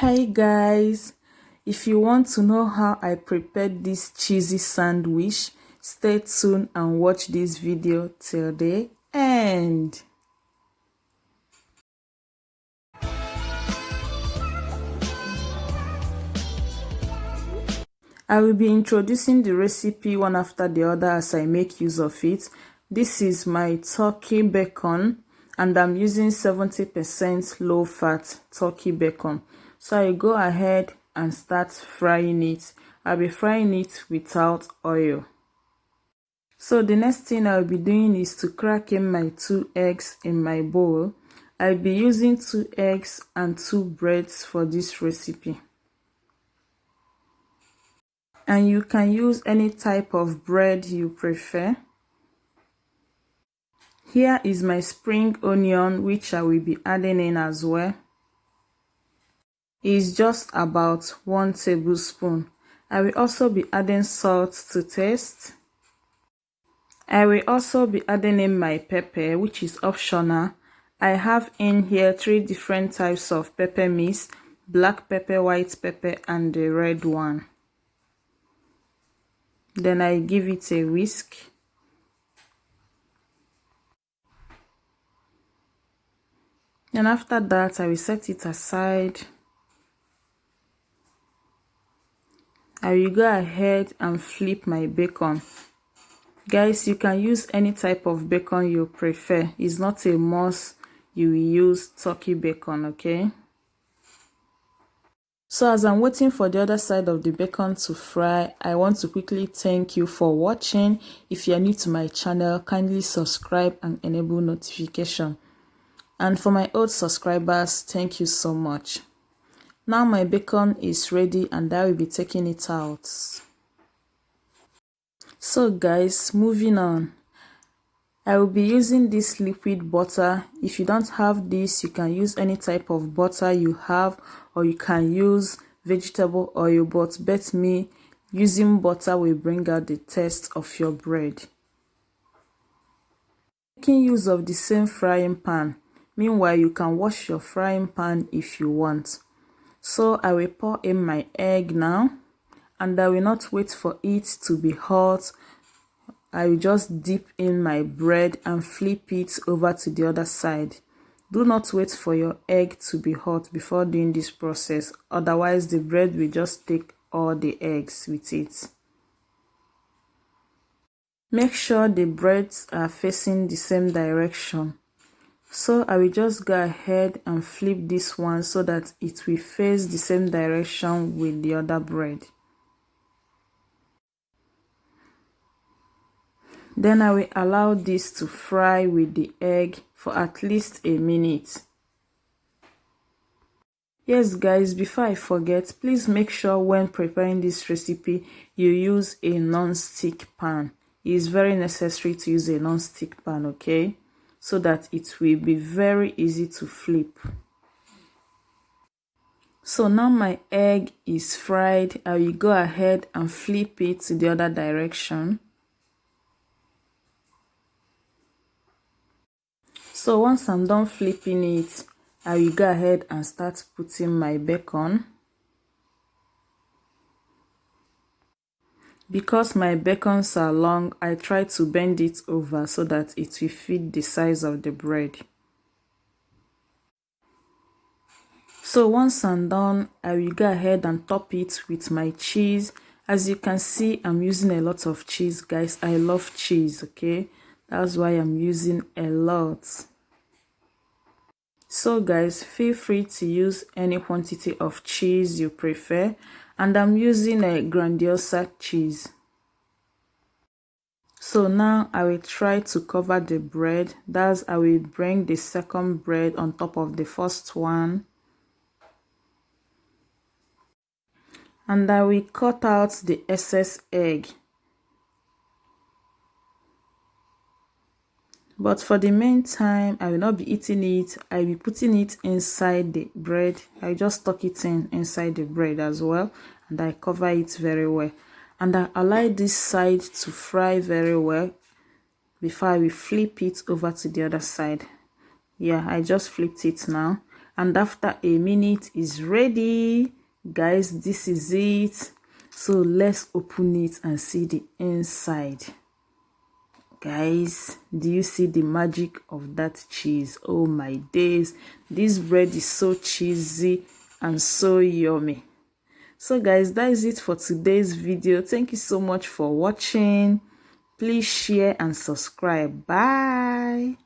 Hey guys, if you want to know how I prepared this cheesy sandwich, stay tuned and watch this video till the end. I will be introducing the recipe one after the other as I make use of it. This is my turkey bacon and I'm using 70% low-fat turkey bacon. So I go ahead and start frying it. I'll be frying it without oil. So the next thing I'll be doing is to crack in my 2 eggs in my bowl. I'll be using 2 eggs and 2 breads for this recipe. And you can use any type of bread you prefer. Here is my spring onion, which I will be adding in as well. It's just about 1 tablespoon. I will also be adding salt to taste. I will also be adding in my pepper, which is optional. I have in here 3 different types of pepper mix: black pepper, white pepper, and the red one. Then I give it a whisk. And after that, I will set it aside. I will go ahead and flip my bacon. Guys, you can use any type of bacon you prefer. It's not a must you will use turkey bacon, okay? So as I'm waiting for the other side of the bacon to fry, I want to quickly thank you for watching. If you are new to my channel, kindly subscribe and enable notification. And for my old subscribers, thank you so much. Now my bacon is ready and I will be taking it out. So guys, moving on. I will be using this liquid butter. If you don't have this, you can use any type of butter you have, or you can use vegetable oil, but bet me using butter will bring out the taste of your bread. Making use of the same frying pan. Meanwhile, you can wash your frying pan if you want. So I will pour in my egg now, and I will not wait for it to be hot. I will just dip in my bread and flip it over to the other side. Do not wait for your egg to be hot before doing this process, otherwise the bread will just take all the eggs with it. Make sure the breads are facing the same direction. So I will just go ahead and flip this one so that it will face the same direction with the other bread. Then I will allow this to fry with the egg for at least a minute. Yes guys, before I forget, please make sure when preparing this recipe you use a non-stick pan. It is very necessary to use a non-stick pan, okay? So that it will be very easy to flip. So now my egg is fried. I will go ahead and flip it to the other direction. So once I'm done flipping it, I will go ahead and start putting my bacon. Because my bacons are long, I try to bend it over so that it will fit the size of the bread. So once I'm done, I will go ahead and top it with my cheese. As you can see, I'm using a lot of cheese, guys. I love cheese, okay? That's why I'm using a lot. So guys, feel free to use any quantity of cheese you prefer, and I'm using a Grandiosa cheese. So now I will try to cover the bread. Thus I will bring the second bread on top of the first one, and I will cut out the excess egg. But for the meantime, I will not be eating it. I will be putting it inside the bread. I just tuck it inside the bread as well, and I cover it very well. And I allow this side to fry very well before I will flip it over to the other side. Yeah, I just flipped it now. and after a minute it's ready. Guys, this is it. So let's open it and see the inside. Guys, do you see the magic of that cheese? Oh my days, this bread is so cheesy and so yummy. So guys, that is it for today's video. Thank you so much for watching. Please share and subscribe. Bye.